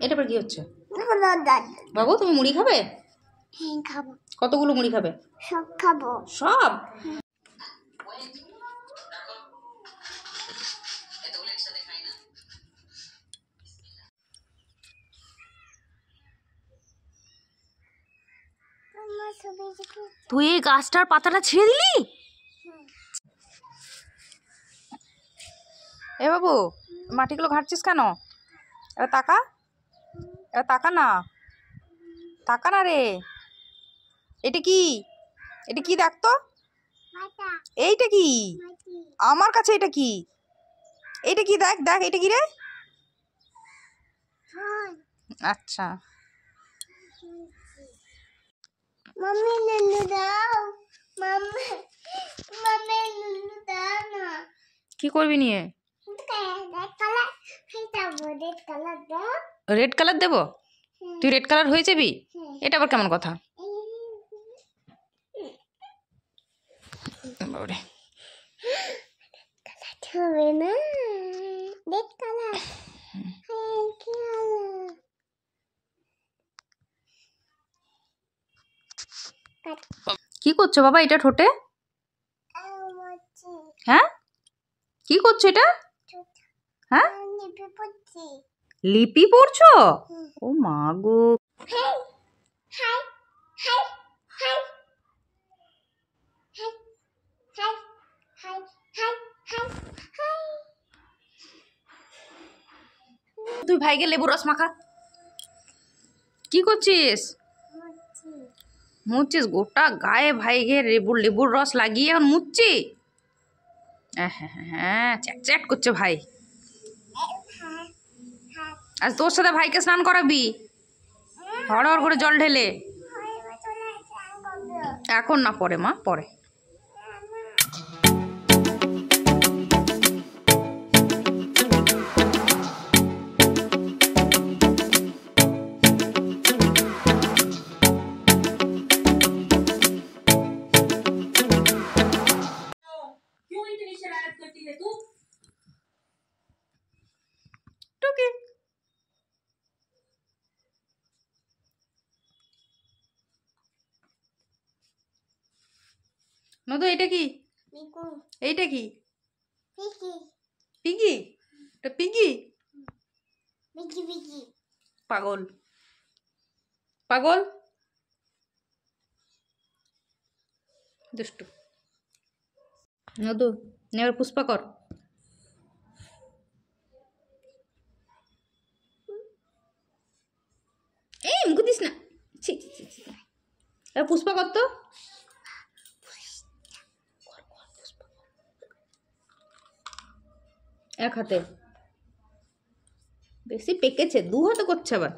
এটা পর কি হচ্ছে বাবু? তুমি মুড়ি খাবে? হ্যাঁ খাবো। কতগুলো মুড়ি খাবে? সব খাবো। সব? তুই এই গাছটার পাতাটা ছিঁড়ে দিলি? এ বাবু, মাটিগুলো ঘাটছিস কেন? এবার তাকা, এবার তাকা না, তাকা না রে। এটা কি? এটা কি দেখ তো? এইটা কি? আমার কাছে এটা কি? এটা কি? দেখ দেখ, এটা কি রে? আচ্ছা, মাম্মি নুনু দাও, মাম্মি মাম্মি নুনু দাও না। কি করবি নিয়ে? রেড কালার দেবো? তুই রেড কালার হয়ে যাবি? এটা আবার কেমন কথা? বাবারে, হবে না রেড কালার। কি করছো বাবা এটা ঠোঁটে? হ্যাঁ, কি করছো এটা? হ্যাঁ, লিপি পড়ছো? ও মা গো। তুই ভাইকে লেবু রস মাখা। কি করছিস? মুচ্ছিস? গোটা গায়ে ভাইকে লেবুর রস লাগিয়ে এখন মুচ্ছি? হ্যাঁ হ্যাঁ হ্যাঁ, চ্যাট চ্যাট করছে ভাই। আজ তোর সাথে ভাইকে স্নান করাবি হড় হড় করে জল ঢেলে। এখন না, পরে মা, পরে। টুকি, নদু এটা কি? এইটা কি? পিগি? এটা পিগি? পাগল, পাগল, দুষ্টু। নদু, এবার পুষ্পা কর। এই মুখ দিস না, এবার পুষ্পা কর তো। এক হাতে বেশি পেকেছে, দু হাতে করছে আবার।